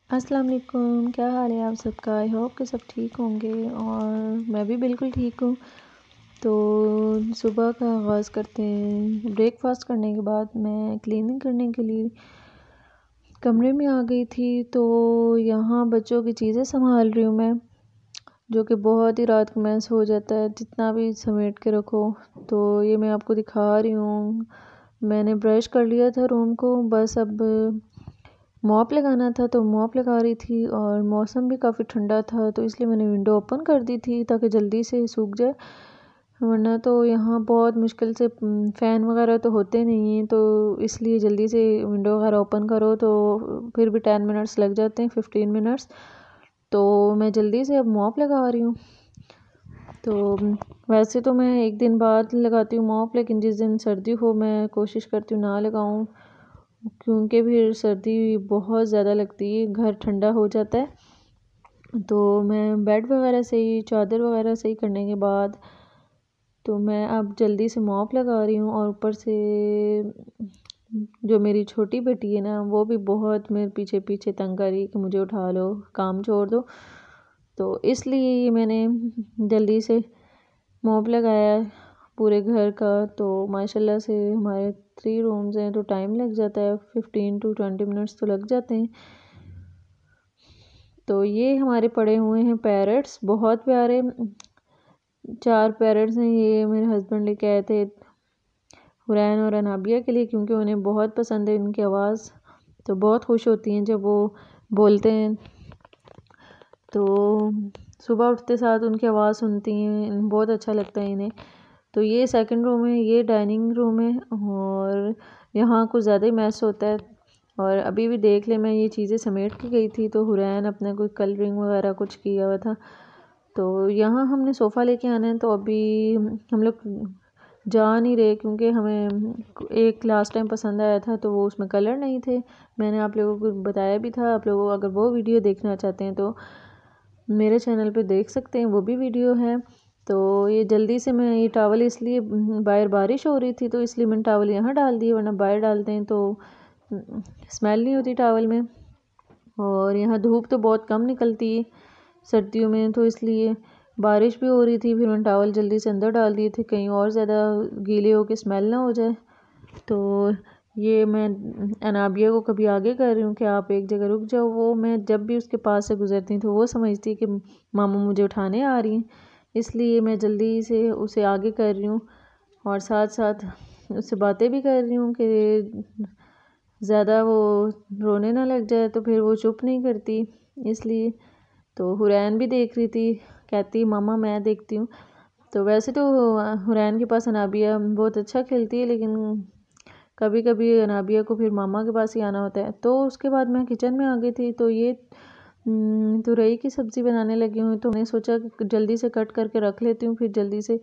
अस्सलाम वालेकुम, क्या हाल है आप सबका। आई होप कि सब ठीक होंगे और मैं भी बिल्कुल ठीक हूँ। तो सुबह का आगाज़ करते हैं। ब्रेकफास्ट करने के बाद मैं क्लीनिंग करने के लिए कमरे में आ गई थी। तो यहाँ बच्चों की चीज़ें संभाल रही हूँ मैं, जो कि बहुत ही रात को मैस हो जाता है जितना भी समेट के रखो। तो ये मैं आपको दिखा रही हूँ। मैंने ब्रश कर लिया था रूम को, बस अब मॉप लगाना था तो मॉप लगा रही थी। और मौसम भी काफ़ी ठंडा था तो इसलिए मैंने विंडो ओपन कर दी थी ताकि जल्दी से सूख जाए, वरना तो यहाँ बहुत मुश्किल से फ़ैन वगैरह तो होते नहीं हैं, तो इसलिए जल्दी से विंडो वगैरह ओपन करो तो फिर भी 10 मिनट्स लग जाते हैं, 15 मिनट्स। तो मैं जल्दी से अब मॉप लगा रही हूँ। तो वैसे तो मैं एक दिन बाद लगाती हूँ मॉप, लेकिन जिस दिन सर्दी हो मैं कोशिश करती हूँ ना लगाऊँ, क्योंकि फिर सर्दी बहुत ज़्यादा लगती है, घर ठंडा हो जाता है। तो मैं बेड वगैरह सही, चादर वगैरह सही करने के बाद तो मैं अब जल्दी से मॉप लगा रही हूँ। और ऊपर से जो मेरी छोटी बेटी है ना, वो भी बहुत मेरे पीछे पीछे तंग कर रही है कि मुझे उठा लो, काम छोड़ दो। तो इसलिए ये मैंने जल्दी से मॉप लगाया पूरे घर का। तो माशाल्लाह से हमारे 3 रूम्स हैं तो टाइम लग जाता है, 15 to 20 मिनट्स तो लग जाते हैं। तो ये हमारे पड़े हुए हैं पैरट्स, बहुत प्यारे 4 पैरट्स हैं। ये मेरे हस्बैंड लेके आए थे हुरैन और अनाबिया के लिए, क्योंकि उन्हें बहुत पसंद है उनकी आवाज़। तो बहुत खुश होती हैं जब वो बोलते हैं, तो सुबह उठते साथ उनकी आवाज़ सुनती हैं, बहुत अच्छा लगता है इन्हें। तो ये सेकंड रूम है, ये डाइनिंग रूम है और यहाँ कुछ ज़्यादा ही मैस होता है। और अभी भी देख ले, मैं ये चीज़ें समेट के गई थी तो हुरैन अपना कोई कलरिंग वगैरह कुछ किया हुआ था। तो यहाँ हमने सोफ़ा लेके आना है, तो अभी हम लोग जा नहीं रहे, क्योंकि हमें एक लास्ट टाइम पसंद आया था तो वो उसमें कलर नहीं थे। मैंने आप लोगों को बताया भी था, आप लोग अगर वो वीडियो देखना चाहते हैं तो मेरे चैनल पे देख सकते हैं, वो भी वीडियो है। तो ये जल्दी से मैं ये टॉवल, इसलिए बाहर बारिश हो रही थी तो इसलिए मैंने टॉवल यहाँ डाल दिए, वरना बाहर डालते हैं तो स्मेल नहीं होती टॉवल में। और यहाँ धूप तो बहुत कम निकलती है सर्दियों में, तो इसलिए बारिश भी हो रही थी, फिर मैंने टॉवल जल्दी से अंदर डाल दिए थे कहीं और ज़्यादा गीले हो के स्मेल ना हो जाए। तो ये मैं अनाबिया को कभी आगे कर रही हूँ कि आप एक जगह रुक जाओ। वो मैं जब भी उसके पास से गुजरती हूँ तो वो समझती है कि मामा मुझे उठाने आ रही हैं, इसलिए मैं जल्दी से उसे आगे कर रही हूँ और साथ साथ उससे बातें भी कर रही हूँ कि ज़्यादा वो रोने ना लग जाए, तो फिर वो चुप नहीं करती इसलिए। तो हुरैन भी देख रही थी, कहती मामा मैं देखती हूँ। तो वैसे तो हुरैन के पास अनाबिया बहुत अच्छा खेलती है, लेकिन कभी कभी अनाबिया को फिर मामा के पास ही आना होता है। तो उसके बाद मैं किचन में आ गई थी, तो ये तुरई की सब्ज़ी बनाने लगी हूँ। तो मैंने सोचा कि जल्दी से कट करके रख लेती हूँ, फिर जल्दी से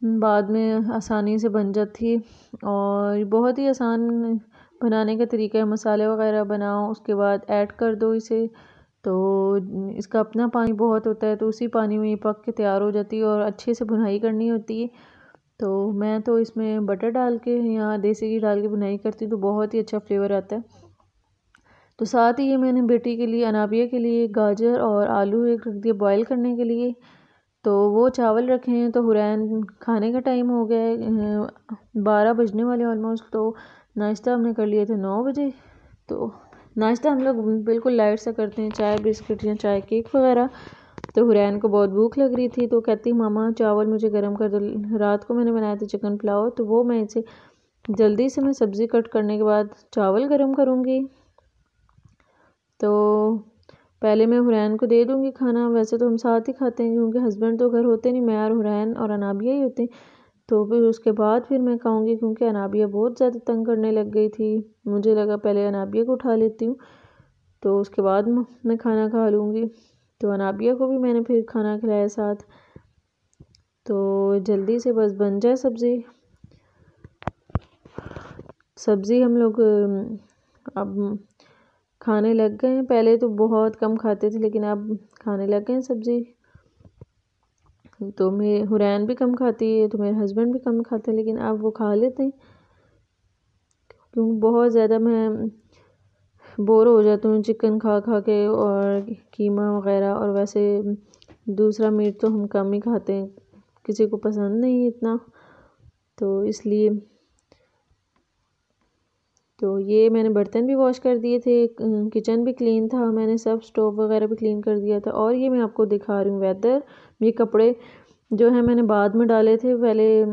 बाद में आसानी से बन जाती है। और बहुत ही आसान बनाने का तरीका है, मसाले वगैरह बनाओ, उसके बाद ऐड कर दो इसे। तो इसका अपना पानी बहुत होता है, तो उसी पानी में ये पक के तैयार हो जाती है और अच्छे से भुनाई करनी होती है। तो मैं तो इसमें बटर डाल के या देसी घी डाल के बुनाई करती हूँ, तो बहुत ही अच्छा फ्लेवर आता है। तो साथ ही ये मैंने बेटी के लिए, अनाबिया के लिए, गाजर और आलू एक रख दिया बॉईल करने के लिए। तो वो चावल रखे हैं। तो हुरैन खाने का टाइम हो गया है, 12 बजने वाले ऑलमोस्ट। तो नाश्ता हमने कर लिए थे 9 बजे। तो नाश्ता हम लोग बिल्कुल लाइट सा करते हैं, चाय बिस्किट या चाय केक वगैरह। तो हुरैन को बहुत भूख लग रही थी, तो कहती मामा चावल मुझे गर्म कर दो। रात को मैंने बनाया था चिकन पुलाव, तो वो मैं इसे जल्दी से मैं सब्ज़ी कट करने के बाद चावल गर्म करूँगी। तो पहले मैं हुरैन को दे दूँगी खाना। वैसे तो हम साथ ही खाते हैं, क्योंकि हस्बैंड तो घर होते नहीं, मैं और हुरैन और अनाबिया ही होते हैं। तो फिर उसके बाद फिर मैं खाऊँगी, क्योंकि अनाबिया बहुत ज़्यादा तंग करने लग गई थी। मुझे लगा पहले अनाबिया को उठा लेती हूँ, तो उसके बाद मैं खाना खा लूँगी। तो अनाबिया को भी मैंने फिर खाना खिलाया साथ। तो जल्दी से बस बन जाए सब्ज़ी। सब्ज़ी हम लोग अब खाने लग गए हैं, पहले तो बहुत कम खाते थे लेकिन अब खाने लग गए हैं सब्ज़ी। तो मेरे हुरैन भी कम खाती है, तो मेरे हस्बैंड भी कम खाते हैं, लेकिन अब वो खा लेते हैं, क्योंकि बहुत ज़्यादा मैं बोर हो जाती हूँ चिकन खा खा के और कीमा वगैरह, और वैसे दूसरा मीट तो हम कम ही खाते हैं, किसी को पसंद नहीं इतना, तो इसलिए। तो ये मैंने बर्तन भी वॉश कर दिए थे, किचन भी क्लीन था, मैंने सब स्टोव वगैरह भी क्लीन कर दिया था। और ये मैं आपको दिखा रही हूँ वेदर। ये कपड़े जो है मैंने बाद में डाले थे, पहले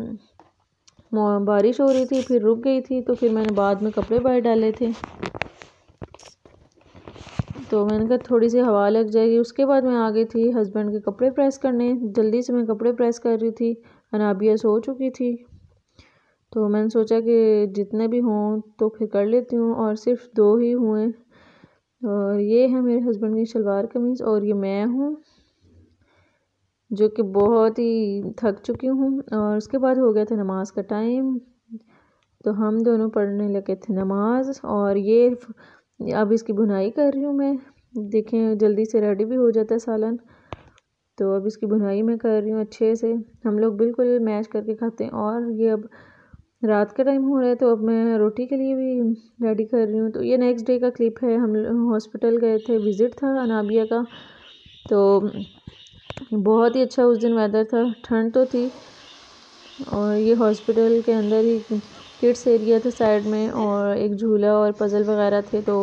बारिश हो रही थी फिर रुक गई थी, तो फिर मैंने बाद में कपड़े बाहर डाले थे। तो मैंने कहा थोड़ी सी हवा लग जाएगी। उसके बाद मैं आ गई थी हस्बैंड के कपड़े प्रेस करने। जल्दी से मैं कपड़े प्रेस कर रही थी, अनाबिया सो चुकी थी, तो मैंने सोचा कि जितने भी हों तो फिर कर लेती हूँ, और सिर्फ 2 ही हुए। और ये है मेरे हस्बैंड की शलवार कमीज़, और ये मैं हूँ जो कि बहुत ही थक चुकी हूँ। और उसके बाद हो गया था नमाज का टाइम, तो हम दोनों पढ़ने लगे थे नमाज। और ये अब इसकी बुनाई कर रही हूँ मैं। देखें जल्दी से रेडी भी हो जाता है सालन, तो अब इसकी बुनाई मैं कर रही हूँ अच्छे से। हम लोग बिल्कुल मैश करके खाते हैं। और ये अब रात का टाइम हो रहा है, तो अब मैं रोटी के लिए भी रेडी कर रही हूँ। तो ये नेक्स्ट डे का क्लिप है, हम हॉस्पिटल गए थे, विज़िट था अनाबिया का। तो बहुत ही अच्छा उस दिन वेदर था, ठंड तो थी, और ये हॉस्पिटल के अंदर ही किड्स एरिया था साइड में, और एक झूला और पज़ल वगैरह थे। तो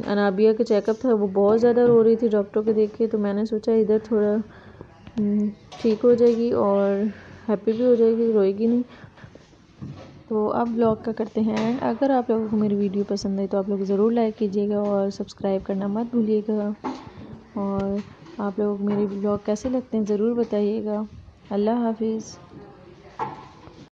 अनाबिया का चेकअप था, वो बहुत ज़्यादा रो रही थी डॉक्टर को देख के, तो मैंने सोचा इधर थोड़ा ठीक हो जाएगी और हैप्पी भी हो जाएगी, रोएगी नहीं। तो अब ब्लॉग का करते हैं। अगर आप लोगों को मेरी वीडियो पसंद है तो आप लोग ज़रूर लाइक कीजिएगा और सब्सक्राइब करना मत भूलिएगा। और आप लोग मेरे ब्लॉग कैसे लगते हैं ज़रूर बताइएगा। अल्लाह हाफिज़।